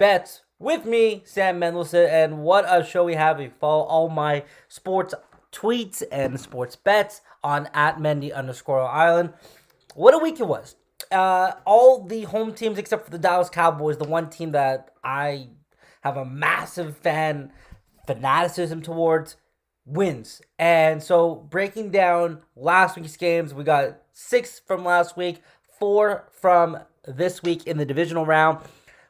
Bets with me, Sam Mendelson, and what a show we have. We follow all my sports tweets and sports bets on at Mendy_Island. What a week it was. All the home teams except for the Dallas Cowboys, the one team that I have a massive fanaticism towards, wins. And so breaking down last week's games, we got 6 from last week, 4 from this week in the divisional round,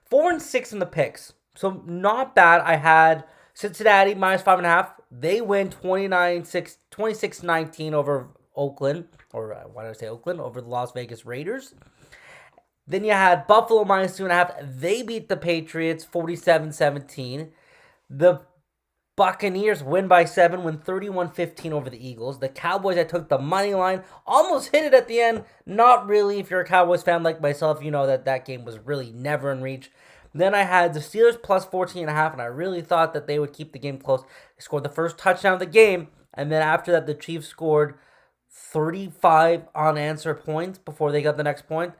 4 and 6 in the picks. So not bad. I had Cincinnati minus 5.5. They win 26-19 over Oakland, or why did I say Oakland? Over the Las Vegas Raiders. Then you had Buffalo minus 2.5. They beat the Patriots 47-17. The Buccaneers win by 7, win 31-15 over the Eagles. The Cowboys, I took the money line, almost hit it at the end. Not really. If you're a Cowboys fan like myself, you know that game was really never in reach. Then I had the Steelers plus 14.5, and I really thought that they would keep the game close. They scored the first touchdown of the game, and then after that, the Chiefs scored 35 unanswered points before they got the next point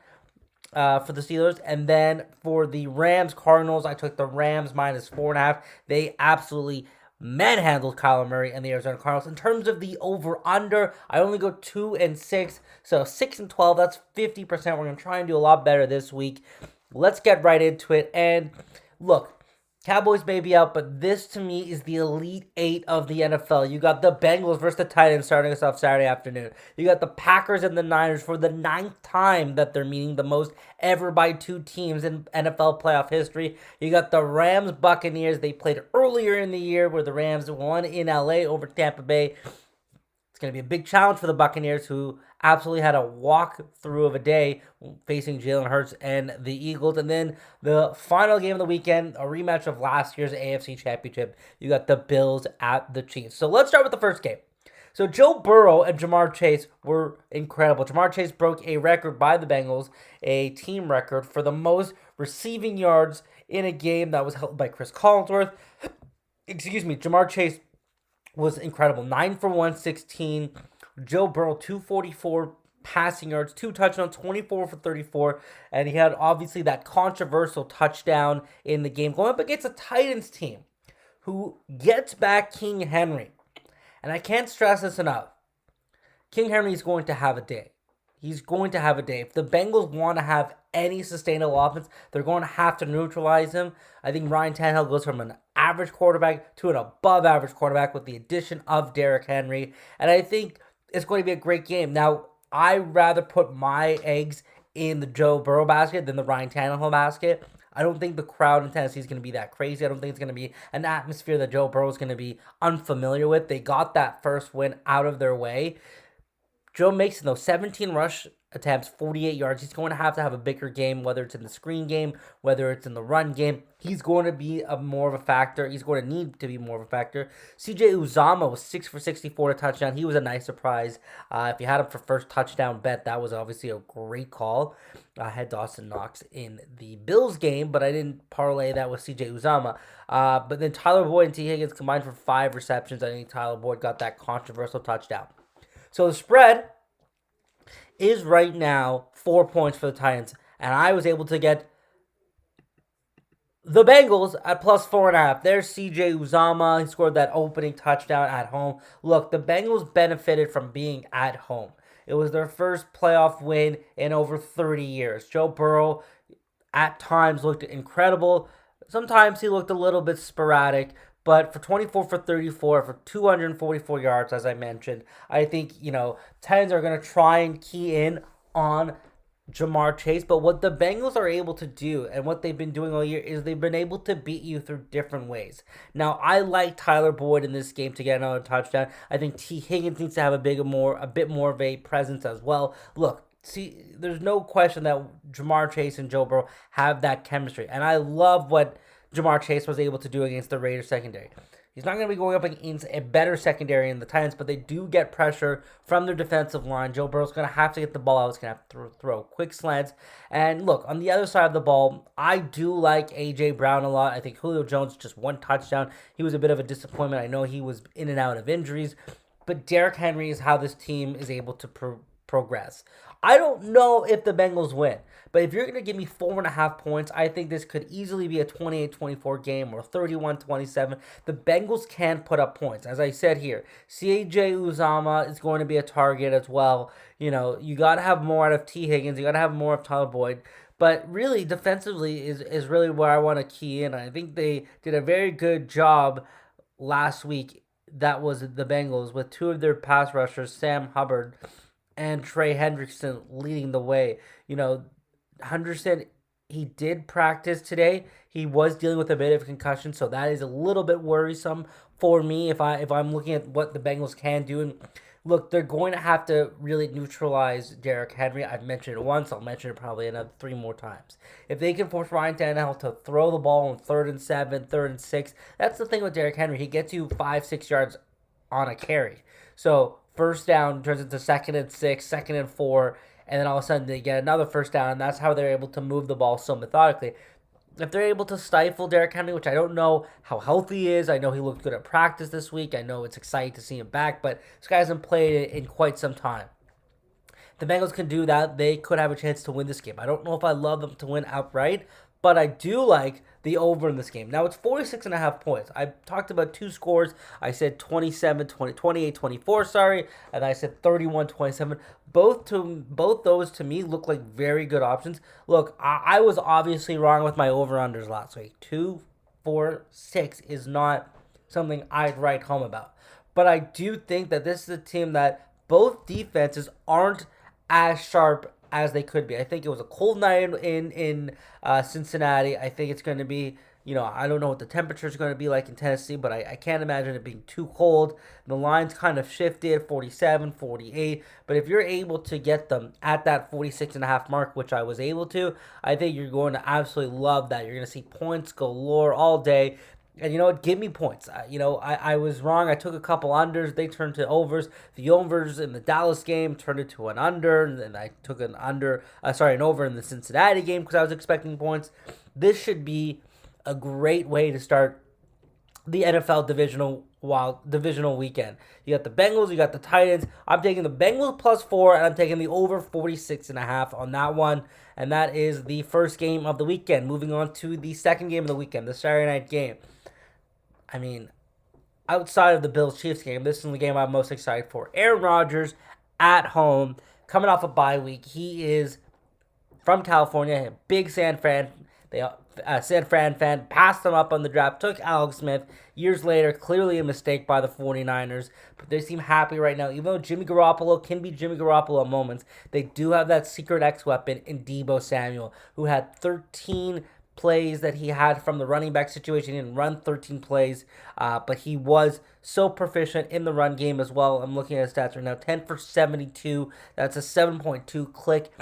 for the Steelers. And then for the Rams-Cardinals, I took the Rams minus 4.5. They absolutely manhandled Kyler Murray and the Arizona Cardinals. In terms of the over-under, I only go 2 and 6. So 6 and 12, that's 50%. We're going to try and do a lot better this week. Let's get right into it. And look, Cowboys may be out, but this to me is the Elite 8 of the NFL. You got the Bengals versus the Titans starting us off Saturday afternoon. You got the Packers and the Niners for the 9th time that they're meeting, the most ever by 2 teams in NFL playoff history. You got the Rams Buccaneers. They played earlier in the year where the Rams won in LA over Tampa Bay. It's going to be a big challenge for the Buccaneers, who absolutely had a walk-through of a day facing Jalen Hurts and the Eagles. And then the final game of the weekend, a rematch of last year's AFC Championship. You got the Bills at the Chiefs. So let's start with the first game. So Joe Burrow and Ja'Marr Chase were incredible. Ja'Marr Chase broke a record by the Bengals, a team record for the most receiving yards in a game that was held by Chris Collinsworth. Ja'Marr Chase was incredible. 9 for 116. Joe Burrow, 244 passing yards, 2 touchdowns, 24 for 34. And he had obviously that controversial touchdown in the game going up against a Titans team who gets back King Henry. And I can't stress this enough. King Henry is going to have a day. He's going to have a day. If the Bengals want to have any sustainable offense, they're going to have to neutralize him. I think Ryan Tannehill goes from an average quarterback to an above average quarterback with the addition of Derrick Henry. And I think it's going to be a great game. Now, I'd rather put my eggs in the Joe Burrow basket than the Ryan Tannehill basket. I don't think the crowd in Tennessee is going to be that crazy. I don't think it's going to be an atmosphere that Joe Burrow is going to be unfamiliar with. They got that first win out of their way. Joe Mixon, though, 17 rush attempts, 48 yards. He's going to have a bigger game, whether it's in the screen game, whether it's in the run game. He's going to be more of a factor. He's going to need to be more of a factor. CJ Uzomah was 6 for 64 to touchdown. He was a nice surprise. If you had him for first touchdown bet, that was obviously a great call. I had Dawson Knox in the Bills game, but I didn't parlay that with CJ Uzomah. But then Tyler Boyd and T. Higgins combined for 5 receptions. I think Tyler Boyd got that controversial touchdown. So the spread is right now 4 points for the Titans. And I was able to get the Bengals at plus 4.5. There's CJ Uzomah. He scored that opening touchdown at home. Look, the Bengals benefited from being at home. It was their first playoff win in over 30 years. Joe Burrow at times looked incredible. Sometimes he looked a little bit sporadic. But for 24 for 34, for 244 yards, as I mentioned, I think, Titans are going to try and key in on Ja'Marr Chase. But what the Bengals are able to do, and what they've been doing all year, is they've been able to beat you through different ways. Now, I like Tyler Boyd in this game to get another touchdown. I think T. Higgins needs to have a bit more of a presence as well. Look, see, there's no question that Ja'Marr Chase and Joe Burrow have that chemistry. And I love what Ja'Marr Chase was able to do against the Raiders secondary. He's not going to be going up against a better secondary in the Titans, but they do get pressure from their defensive line. Joe Burrow's going to have to get the ball out. He's going to have to throw quick slants. And look, on the other side of the ball, I do like A.J. Brown a lot. I think Julio Jones, just 1 touchdown. He was a bit of a disappointment. I know he was in and out of injuries, but Derrick Henry is how this team is able to progress. I don't know if the Bengals win, But if you're going to give me 4.5 points, I think this could easily be a 28-24 game or 31-27. The Bengals can put up points. As I said here, C.J. Uzomah is going to be a target as well. You got to have more out of T. Higgins. You got to have more of Tyler Boyd. But really, defensively is really where I want to key in. I think they did a very good job last week. That was the Bengals with two of their pass rushers, Sam Hubbard and Trey Hendrickson, leading the way. Henderson, he did practice today. He was dealing with a bit of concussion, so that is a little bit worrisome for me if I'm looking at what the Bengals can do. And look, they're going to have to really neutralize Derrick Henry. I've mentioned it once. I'll mention it probably another 3 more times. If they can force Ryan Tannehill to throw the ball on 3rd and 7, 3rd and 6, that's the thing with Derrick Henry. He gets you 5-6 yards on a carry. So first down turns into 2nd and 6, 2nd and 4, and then all of a sudden they get another first down, and that's how they're able to move the ball so methodically. If they're able to stifle Derrick Henry, which I don't know how healthy he is, I know he looked good at practice this week. I know it's exciting to see him back, but this guy hasn't played in quite some time. The Bengals can do that. They could have a chance to win this game. I don't know if I love them to win outright, but I do like the over in this game. Now, it's 46.5 points. I talked about 2 scores. I said 28-24, and I said 31-27. Both those to me look like very good options. Look, I was obviously wrong with my over-unders last week. 2-4-6 is not something I'd write home about. But I do think that this is a team that both defenses aren't as sharp as they could be. I think it was a cold night in Cincinnati. I think it's going to be, I don't know what the temperature is going to be like in Tennessee, but I can't imagine it being too cold. The lines kind of shifted, 47, 48. But if you're able to get them at that 46.5 mark, which I was able to, I think you're going to absolutely love that. You're going to see points galore all day. And you know what? Give me points. I was wrong. I took a couple unders. They turned to overs. The overs in the Dallas game turned into an under. And then I took an over in the Cincinnati game because I was expecting points. This should be a great way to start the NFL divisional weekend. You got the Bengals. You got the Titans. I'm taking the Bengals +4, and I'm taking the over 46.5 on that one. And that is the first game of the weekend. Moving on to the second game of the weekend, the Saturday night game. I mean, outside of the Bills-Chiefs game, this is the game I'm most excited for. Aaron Rodgers at home, coming off a bye week. He is from California, a big San Fran fan, passed them up on the draft, took Alex Smith. Years later, clearly a mistake by the 49ers, but they seem happy right now. Even though Jimmy Garoppolo can be Jimmy Garoppolo at moments, they do have that secret X weapon in Deebo Samuel, who had 13 plays that he had from the running back situation. He didn't run 13 plays, but he was so proficient in the run game as well. I'm looking at his stats right now. 10 for 72. That's a 7.2 click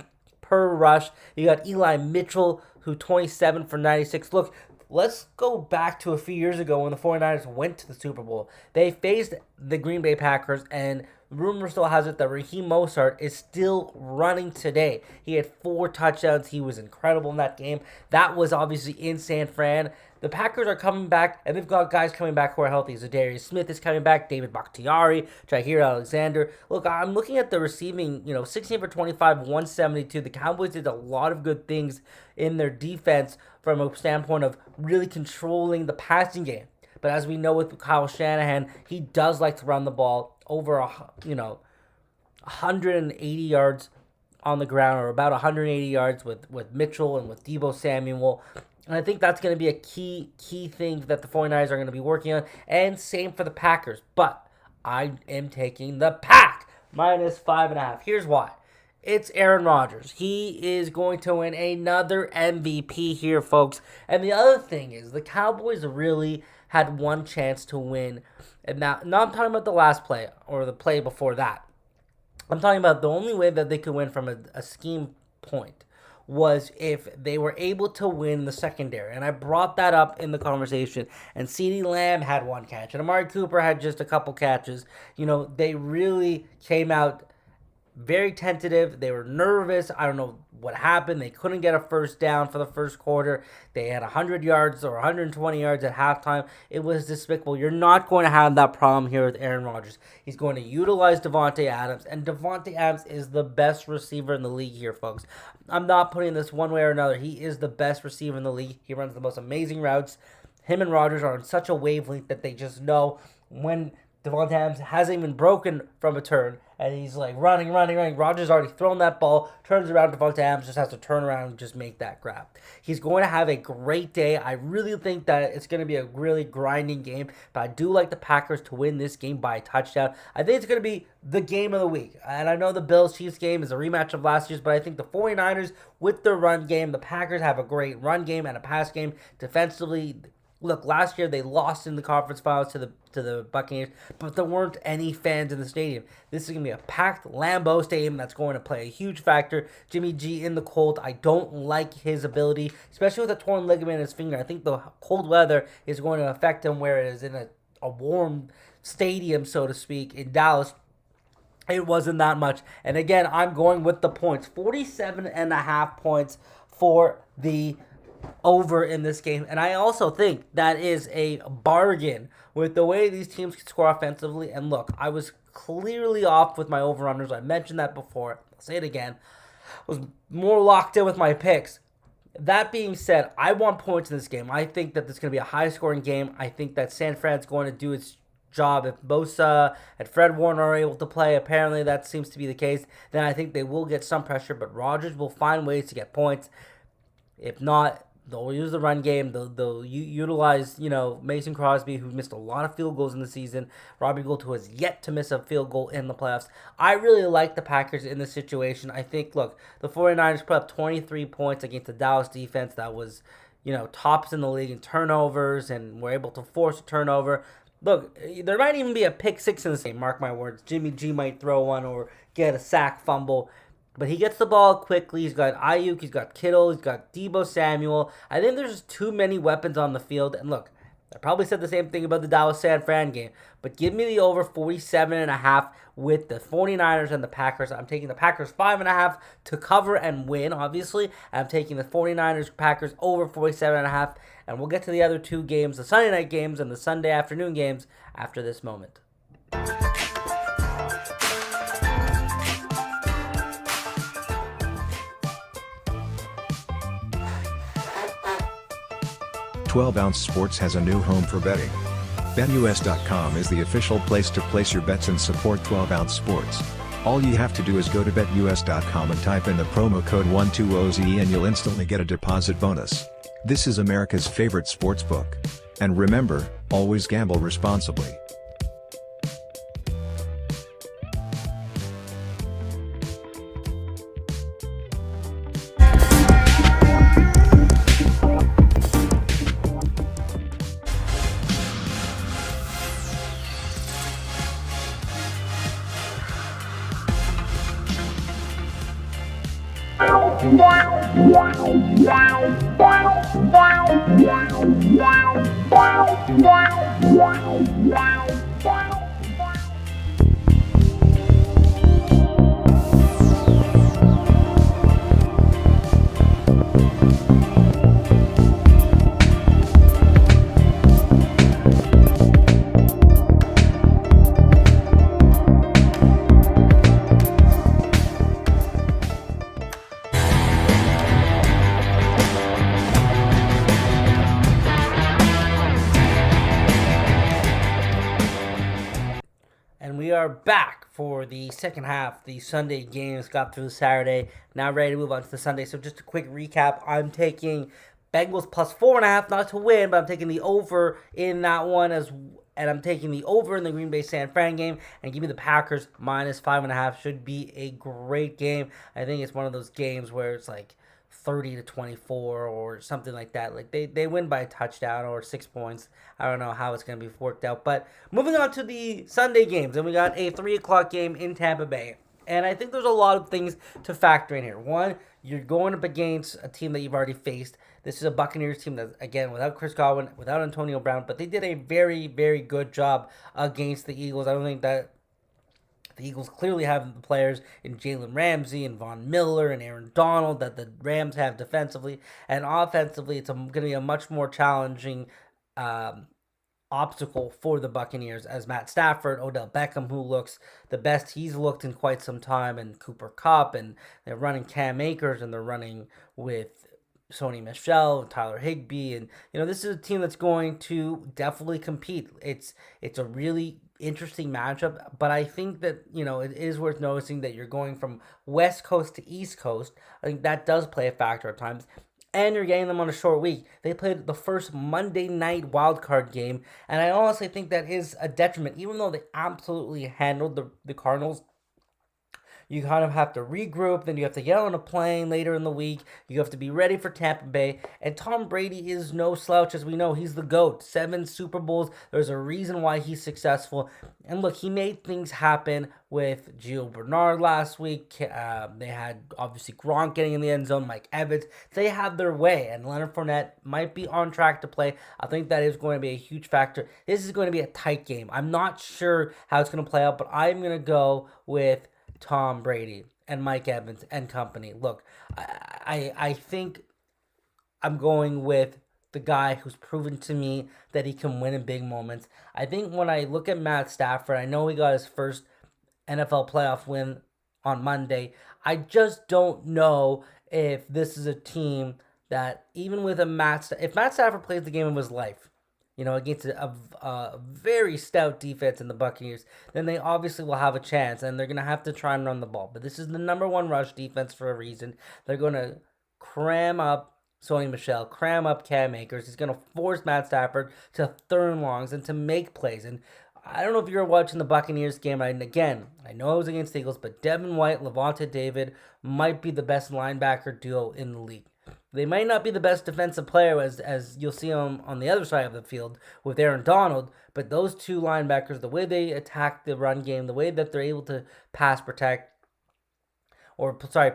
per rush. You got Eli Mitchell, who 27 for 96. Look, let's go back to a few years ago when the 49ers went to the Super Bowl. They faced the Green Bay Packers, and rumor still has it that Raheem Mostert is still running today. He had 4 touchdowns. He was incredible in that game. That was obviously in San Fran. The Packers are coming back, and they've got guys coming back who are healthy. Zadarius Smith is coming back, David Bakhtiari, Jair Alexander. Look, I'm looking at the receiving, 16 for 25, 172. The Cowboys did a lot of good things in their defense from a standpoint of really controlling the passing game. But as we know with Kyle Shanahan, he does like to run the ball over 180 yards on the ground, or about 180 yards with Mitchell and with Deebo Samuel. And I think that's going to be a key thing that the 49ers are going to be working on. And same for the Packers. But I am taking the Pack -5.5. Here's why. It's Aaron Rodgers. He is going to win another MVP here, folks. And the other thing is the Cowboys really had one chance to win. And now I'm talking about the last play or the play before that. I'm talking about the only way that they could win from a scheme point was if they were able to win the secondary. And I brought that up in the conversation. And CeeDee Lamb had 1 catch. And Amari Cooper had just a couple catches. They really came out very tentative. They were nervous. I don't know what happened. They couldn't get a first down for the first quarter. They had 100 yards or 120 yards at halftime. It was despicable. You're not going to have that problem here with Aaron Rodgers. He's going to utilize Davante Adams, and Davante Adams is the best receiver in the league here, folks. I'm not putting this one way or another. He is the best receiver in the league. He runs the most amazing routes. Him and Rodgers are on such a wavelength that they just know when Davante Adams hasn't even broken from a turn, and he's like running. Rodgers already thrown that ball, turns around, Davante Adams just has to turn around and just make that grab. He's going to have a great day. I really think that it's going to be a really grinding game, but I do like the Packers to win this game by a touchdown. I think it's going to be the game of the week, and I know the Bills-Chiefs game is a rematch of last year's, but I think the 49ers with their run game, the Packers have a great run game and a pass game defensively. Look, last year they lost in the conference finals to the Buccaneers, but there weren't any fans in the stadium. This is going to be a packed Lambeau Stadium that's going to play a huge factor. Jimmy G in the cold. I don't like his ability, especially with a torn ligament in his finger. I think the cold weather is going to affect him where it is in a warm stadium, so to speak, in Dallas. It wasn't that much. And again, I'm going with the points. 47.5 points for the over in this game, and I also think that is a bargain with the way these teams can score offensively. And look, I was clearly off with my over-unders. I mentioned that before. I'll say it again. I was more locked in with my picks. That being said, I want points in this game. I think that this is going to be a high-scoring game. I think that San Fran's going to do its job. If Bosa and Fred Warner are able to play, apparently that seems to be the case, then I think they will get some pressure, but Rodgers will find ways to get points. If not, they'll use the run game. They'll utilize, Mason Crosby, who missed a lot of field goals in the season. Robbie Gould, who has yet to miss a field goal in the playoffs. I really like the Packers in this situation. I think, look, the 49ers put up 23 points against the Dallas defense that was, tops in the league in turnovers and were able to force a turnover. Look, there might even be a pick six in this game, mark my words. Jimmy G might throw one or get a sack fumble. But he gets the ball quickly. He's got Ayuk, he's got Kittle, he's got Deebo Samuel. I think there's just too many weapons on the field. And look, I probably said the same thing about the Dallas-San Fran game. But give me the over 47.5 with the 49ers and the Packers. I'm taking the Packers 5.5 to cover and win, obviously. I'm taking the 49ers, Packers over 47.5. And we'll get to the other two games, the Sunday night games and the Sunday afternoon games after this moment. 12-Ounce Sports has a new home for betting. BetUS.com is the official place to place your bets and support 12-Ounce Sports. All you have to do is go to BetUS.com and type in the promo code 120OZE and you'll instantly get a deposit bonus. This is America's favorite sportsbook. And remember, always gamble responsibly. We are back for the second half. The Sunday games got through Saturday. Now ready to move on to the Sunday. So just a quick recap. I'm taking Bengals plus 4.5, not to win, but I'm taking the over in that one and I'm taking the over in the Green Bay San Fran game. And give me the Packers minus 5.5. Should be a great game. I think it's one of those games where it's like 30-24 or something like that. Like they win by a touchdown or 6 points. I don't know how it's going to be worked out. But moving on to the Sunday games, and we got a 3 o'clock game in Tampa Bay. And I think there's a lot of things to factor in here. One, you're going up against a team that you've already faced. This is a Buccaneers team that, again, without Chris Godwin, without Antonio Brown, but they did a very, very good job against the Eagles. I don't think that The Eagles clearly have the players in Jalen Ramsey and Von Miller and Aaron Donald that the Rams have defensively. And offensively, it's going to be a much more challenging um, obstacle for the Buccaneers as Matt Stafford, Odell Beckham, who looks the best he's looked in quite some time, and Cooper Kupp, and they're running Cam Akers, and they're running with Sony Michel, Tyler Higbee, and this is a team that's going to definitely compete. It's a really interesting matchup, but I think that it is worth noticing that you're going from West Coast to East Coast. I think that does play a factor at times. And you're getting them on a short week. They played the first Monday night wildcard game, and I honestly think that is a detriment. Even though they absolutely handled the Cardinals, you kind of have to regroup, then you have to get on a plane later in the week. You have to be ready for Tampa Bay. And Tom Brady is no slouch, as we know. He's the GOAT. 7 Super Bowls. There's a reason why he's successful. And look, he made things happen with Gio Bernard last week. They had, obviously, Gronk getting in the end zone, Mike Evans. They have their way, and Leonard Fournette might be on track to play. I think that is going to be a huge factor. This is going to be a tight game. I'm not sure how it's going to play out, but I'm going to go with Tom Brady and Mike Evans and company. Look, I think I'm going with the guy who's proven to me that he can win in big moments. I think when I look at Matt Stafford, I know he got his first NFL playoff win on Monday. I just don't know if this is a team that, even with if Matt Stafford plays the game of his life, against a very stout defense in the Buccaneers, then they obviously will have a chance, and they're going to have to try and run the ball. But this is the number one rush defense for a reason. They're going to cram up Sony Michel, cram up Cam Akers. He's going to force Matt Stafford to third and longs and to make plays. And I don't know if you're watching the Buccaneers game, and again, I know it was against the Eagles, but Devin White, Levante David might be the best linebacker duo in the league. They might not be the best defensive player, as you'll see on the other side of the field with Aaron Donald, but those two linebackers, the way they attack the run game, the way that they're able to pass protect,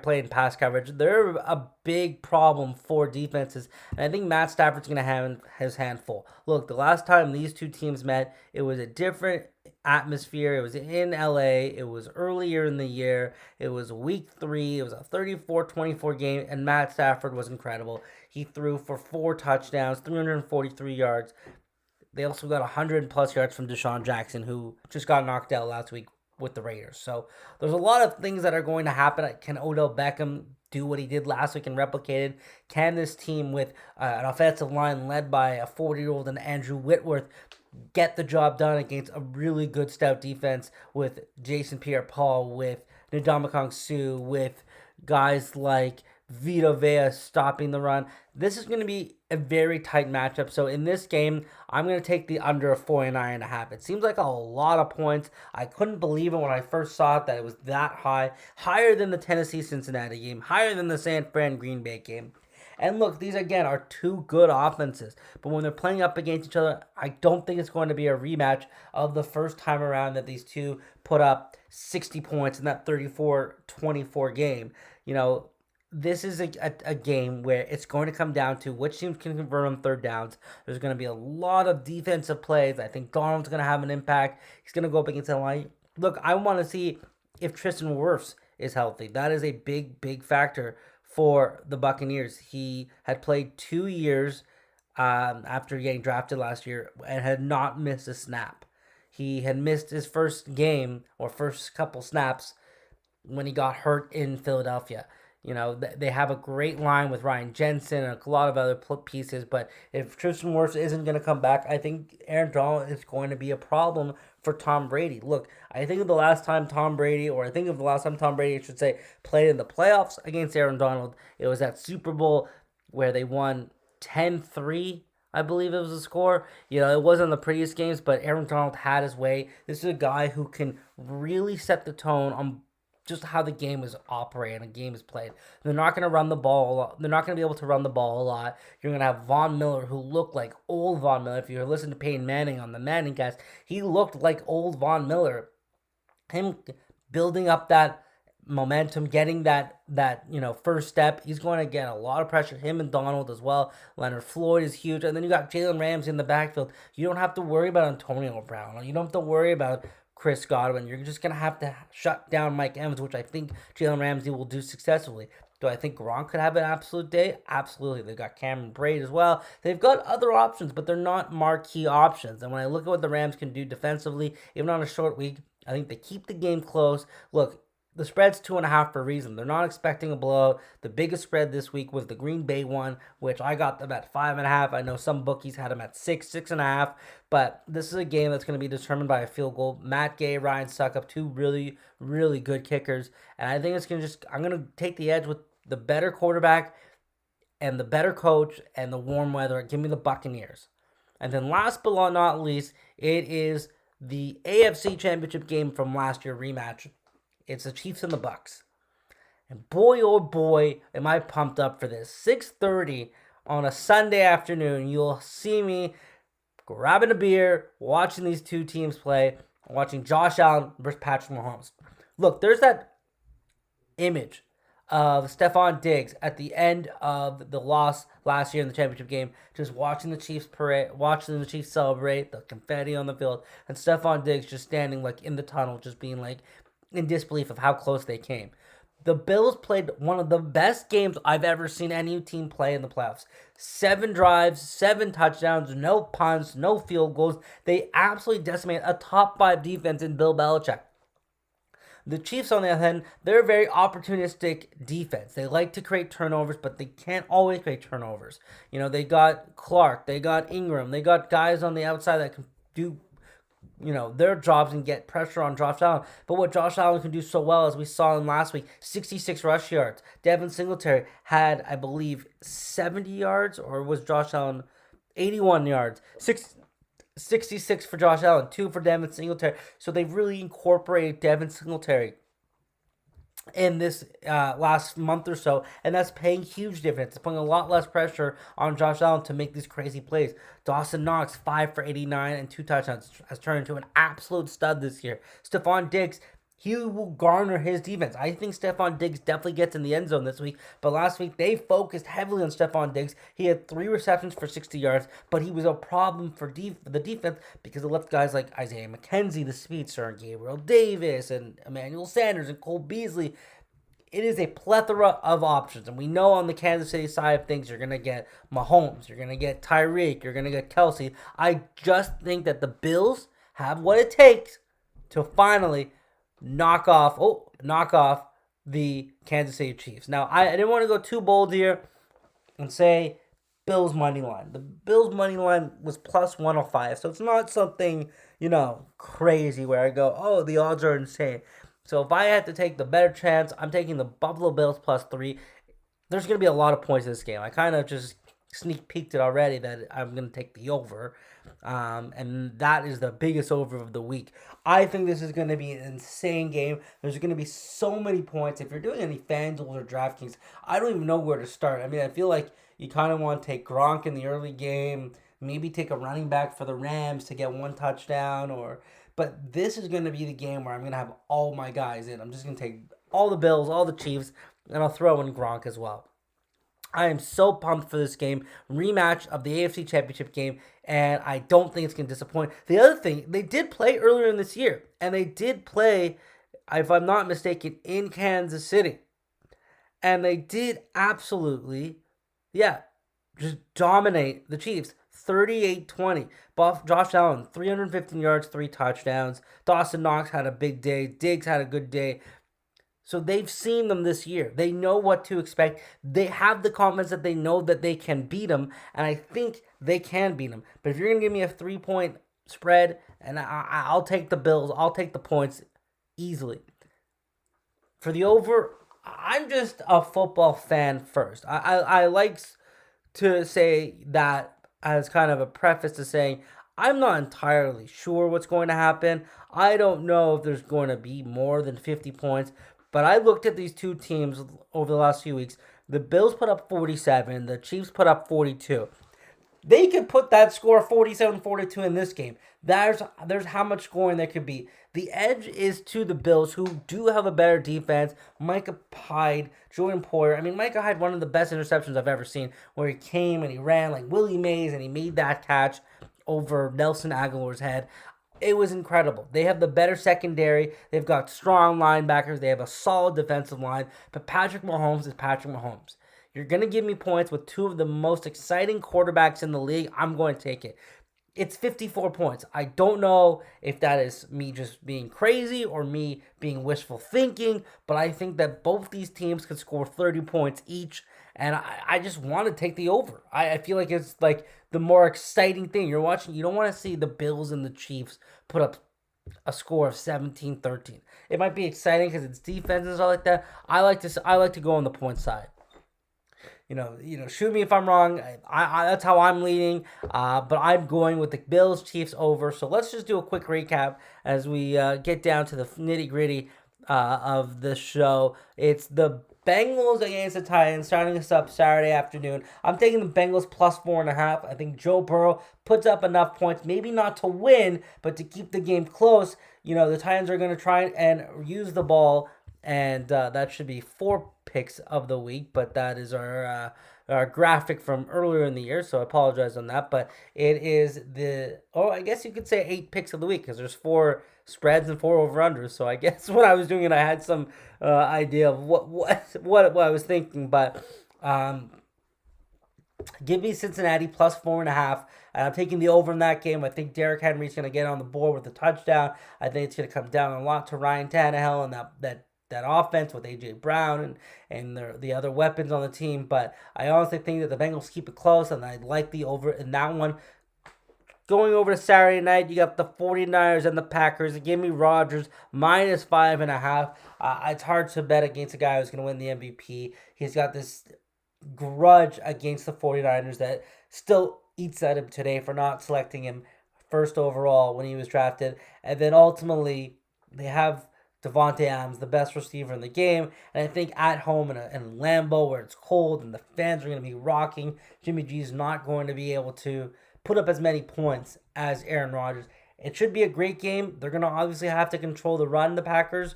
play in pass coverage, they're a big problem for defenses. And I think Matt Stafford's going to have his hand full. Look, the last time these two teams met, it was a different atmosphere. It was in LA. It was earlier in the year. It was week 3. It was a 34-24 game, and Matt Stafford was incredible. He threw for 4 touchdowns, 343 yards. They also got 100+ yards from Deshaun Jackson, who just got knocked out last week with the Raiders. So there's a lot of things that are going to happen. Can Odell Beckham do what he did last week and replicate it? Can this team with an offensive line led by a 40-year-old and Andrew Whitworth get the job done against a really good stout defense with Jason Pierre-Paul, with Ndamukong Suh, with guys like Vita Vea stopping the run? This is going to be a very tight matchup. So in this game, I'm going to take the under of 49.5. It seems like a lot of points. I couldn't believe it when I first saw it that it was that high. Higher than the Tennessee-Cincinnati game. Higher than the San Fran-Green Bay game. And look, these again are two good offenses. But when they're playing up against each other, I don't think it's going to be a rematch of the first time around that these two put up 60 points in that 34-24 game. This is a game where it's going to come down to which teams can convert on third downs. There's going to be a lot of defensive plays. I think Donald's going to have an impact. He's going to go up against the line. Look, I want to see if Tristan Wirfs is healthy. That is a big, big factor for the Buccaneers. He had played 2 years after getting drafted last year and had not missed a snap. He had missed his first game or first couple snaps when he got hurt in Philadelphia. They have a great line with Ryan Jensen and a lot of other pieces, but if Tristan Wirfs isn't going to come back, I think Aaron Donald is going to be a problem for Tom Brady. Look, I think of the last time Tom Brady, I should say, played in the playoffs against Aaron Donald, it was that Super Bowl where they won 10-3, I believe it was the score. It wasn't the prettiest games, but Aaron Donald had his way. This is a guy who can really set the tone on just how the game is operated and the game is played. They're not going to run the ball a lot. They're not going to be able to run the ball a lot. You're going to have Von Miller, who looked like old Von Miller. If you listen to Peyton Manning on the Manning cast, he looked like old Von Miller. Him building up that momentum, getting that first step, he's going to get a lot of pressure. Him and Donald as well. Leonard Floyd is huge. And then you got Jalen Ramsey in the backfield. You don't have to worry about Antonio Brown. You don't have to worry about Chris Godwin. You're just going to have to shut down Mike Evans, which I think Jalen Ramsey will do successfully. Do I think Gronk could have an absolute day? Absolutely. They've got Cameron Braid as well. They've got other options, but they're not marquee options. And when I look at what the Rams can do defensively, even on a short week, I think they keep the game close. Look, the spread's 2.5 for a reason. They're not expecting a blowout. The biggest spread this week was the Green Bay one, which I got them at 5.5. I know some bookies had them at 6, 6.5. But this is a game that's going to be determined by a field goal. Matt Gay, Ryan Suckup, two really, really good kickers. And I think I'm going to take the edge with the better quarterback and the better coach and the warm weather. Give me the Buccaneers. And then last but not least, it is the AFC Championship game from last year rematch. It's the Chiefs and the Bucks. And boy, oh boy, am I pumped up for this. 6:30 on a Sunday afternoon. You'll see me grabbing a beer, watching these two teams play, watching Josh Allen versus Patrick Mahomes. Look, there's that image of Stephon Diggs at the end of the loss last year in the championship game, just watching the Chiefs parade, watching the Chiefs celebrate, the confetti on the field, and Stephon Diggs just standing like in the tunnel, just being like in disbelief of how close they came. The Bills played one of the best games I've ever seen any team play in the playoffs. 7 drives, 7 touchdowns, no punts, no field goals. They absolutely decimated a top 5 defense in Bill Belichick. The Chiefs, on the other hand, they're a very opportunistic defense. They like to create turnovers, but they can't always create turnovers. You know, they got Clark, they got Ingram, they got guys on the outside that can do their jobs and get pressure on Josh Allen. But what Josh Allen can do so well, as we saw in last week, 66 rush yards. Devin Singletary had, I believe, 70 yards, or was Josh Allen 81 yards? 66 for Josh Allen, 2 for Devin Singletary. So they've really incorporated Devin Singletary in this last month or so, and that's paying huge dividends. It's putting a lot less pressure on Josh Allen to make these crazy plays. Dawson Knox, 5 for 89 and 2 touchdowns, has turned into an absolute stud this year. Stephon Diggs, he will garner his defense. I think Stephon Diggs definitely gets in the end zone this week, but last week they focused heavily on Stephon Diggs. He had 3 receptions for 60 yards, but he was a problem for the defense because it left guys like Isaiah McKenzie, the speedster, and Gabriel Davis, and Emmanuel Sanders, and Cole Beasley. It is a plethora of options, and we know on the Kansas City side of things, you're going to get Mahomes, you're going to get Tyreek, you're going to get Kelsey. I just think that the Bills have what it takes to finally knock off the Kansas City Chiefs. Now, I didn't want to go too bold here and say Bills money line. The Bills money line was plus 105, so it's not something, crazy where I go, oh, the odds are insane. So if I had to take the better chance, I'm taking the Buffalo Bills plus 3. There's going to be a lot of points in this game. I kind of just sneak peeked it already that I'm going to take the over. And that is the biggest over of the week. I think this is going to be an insane game. There's going to be so many points. If you're doing any FanDuel or DraftKings, I don't even know where to start. I mean, I feel like you kind of want to take Gronk in the early game, maybe take a running back for the Rams to get 1 touchdown, but this is going to be the game where I'm going to have all my guys in. I'm just going to take all the Bills, all the Chiefs, and I'll throw in Gronk as well. I am so pumped for this game. Rematch of the AFC Championship game, and I don't think it's going to disappoint. The other thing, they did play earlier in this year, and they did play, if I'm not mistaken, in Kansas City. And they did absolutely, just dominate the Chiefs. 38-20. Josh Allen, 315 yards, 3 touchdowns. Dawson Knox had a big day. Diggs had a good day. So they've seen them this year. They know what to expect. They have the confidence that they know that they can beat them, and I think they can beat them. But if you're going to give me a 3-point spread, and I'll take the Bills, I'll take the points easily. For the over, I'm just a football fan first. I like to say that as kind of a preface to saying, I'm not entirely sure what's going to happen. I don't know if there's going to be more than 50 points. But I looked at these two teams over the last few weeks. The Bills put up 47. The Chiefs put up 42. They could put that score 47-42 in this game. There's how much scoring there could be. The edge is to the Bills, who do have a better defense. Micah Hyde, Jordan Poyer. I mean, Micah Hyde, one of the best interceptions I've ever seen, where he came and he ran like Willie Mays and he made that catch over Nelson Aguilar's head. It was incredible. They have the better secondary. They've got strong linebackers. They have a solid defensive line. But Patrick Mahomes is Patrick Mahomes. You're going to give me points with two of the most exciting quarterbacks in the league. I'm going to take it. It's 54 points. I don't know if that is me just being crazy or me being wishful thinking, but I think that both these teams could score 30 points each, and I just want to take the over. I feel like it's like the more exciting thing. You're watching, you don't want to see the Bills and the Chiefs put up a score of 17-13. It might be exciting because it's defense and stuff like that. I like to go on the point side. Shoot me if I'm wrong. I that's how I'm leaning. But I'm going with the Bills Chiefs over. So let's just do a quick recap as we get down to the nitty gritty of the show. It's the Bengals against the Titans, starting us up Saturday afternoon. I'm taking the Bengals plus 4.5. I think Joe Burrow puts up enough points, maybe not to win, but to keep the game close. The Titans are going to try and use the ball, and that should be 4 picks of the week. But that is our graphic from earlier in the year, so I apologize on that. But it is I guess you could say 8 picks of the week because there's 4 spreads and 4 over-unders. So I guess when I was doing it, I had some idea of what I was thinking. But give me Cincinnati plus 4.5. And I'm taking the over in that game. I think Derrick Henry's going to get on the board with a touchdown. I think it's going to come down a lot to Ryan Tannehill and that offense with A.J. Brown and the other weapons on the team. But I honestly think that the Bengals keep it close, and I like the over in that one. Going over to Saturday night, you got the 49ers and the Packers. Give me Rodgers minus 5.5. It's hard to bet against a guy who's going to win the MVP. He's got this grudge against the 49ers that still eats at him today for not selecting him first overall when he was drafted. And then ultimately, they have Davante Adams, the best receiver in the game. And I think at home in Lambeau where it's cold and the fans are going to be rocking, Jimmy G is not going to be able to put up as many points as Aaron Rodgers. It should be a great game. They're going to obviously have to control the run, the Packers.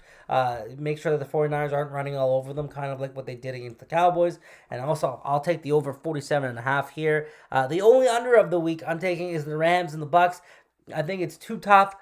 Make sure that the 49ers aren't running all over them, kind of like what they did against the Cowboys. And also, I'll take the over 47.5 here. The only under of the week I'm taking is the Rams and the Bucks. I think it's too tough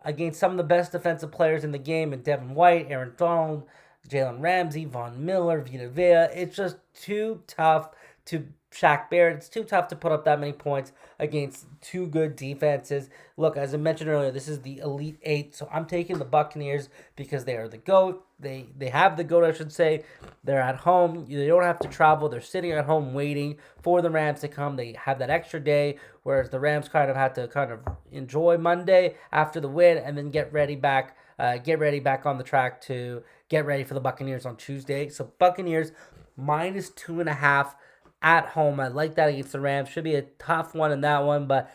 against some of the best defensive players in the game, and Devin White, Aaron Donald, Jalen Ramsey, Von Miller, Vita Vea. It's just too tough to Shaq Barrett. It's too tough to put up that many points against 2 good defenses. Look, as I mentioned earlier, this is the Elite 8, so I'm taking the Buccaneers because they are the GOAT. They have the GOAT, I should say. They're at home. They don't have to travel. They're sitting at home waiting for the Rams to come. They have that extra day, whereas the Rams kind of had to enjoy Monday after the win and then get ready back on the track to get ready for the Buccaneers on Tuesday. So Buccaneers minus 2.5 at home. I like that against the Rams. Should be a tough one in that one, but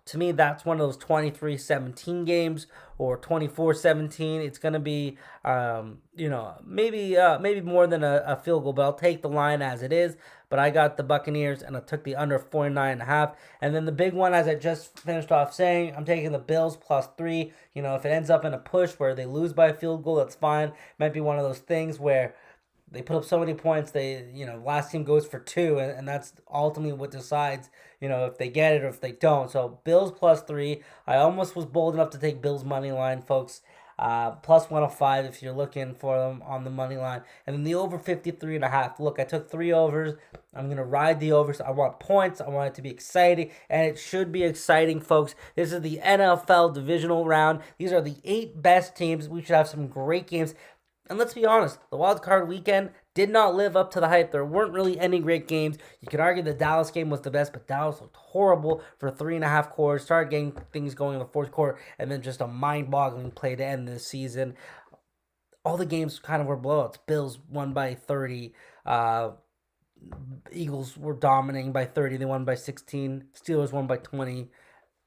to me, that's one of those 23-17 games or 24-17. It's going to be, maybe more than a field goal, but I'll take the line as it is. But I got the Buccaneers, and I took the under 49.5. And then the big one, as I just finished off saying, I'm taking the Bills plus 3. If it ends up in a push where they lose by a field goal, that's fine. Might be one of those things where they put up so many points, last team goes for 2, and that's ultimately what decides, if they get it or if they don't. So Bills plus 3. I almost was bold enough to take Bills money line, folks. Plus 105 if you're looking for them on the money line. And then the over 53.5. Look, I took 3 overs. I'm going to ride the overs. I want points. I want it to be exciting. And it should be exciting, folks. This is the NFL divisional round. These are the 8 best teams. We should have some great games. And let's be honest, the wild card weekend did not live up to the hype. There weren't really any great games. You could argue the Dallas game was the best, but Dallas looked horrible for 3.5 quarters. Started getting things going in the fourth quarter, and then just a mind-boggling play to end this season. All the games kind of were blowouts. Bills won by 30. Eagles were dominating by 30. They won by 16. Steelers won by 20.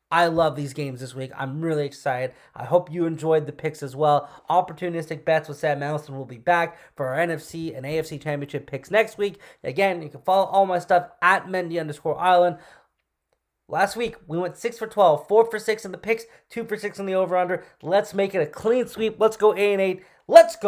I love these games this week. I'm really excited. I hope you enjoyed the picks as well. Opportunistic Bets with Sam Allison will be back for our NFC and AFC Championship picks next week. Again, you can follow all my stuff at Mendy_Island. Last week, we went 6 for 12, 4 for 6 in the picks, 2 for 6 in the over-under. Let's make it a clean sweep. Let's go 8-8. Let's go.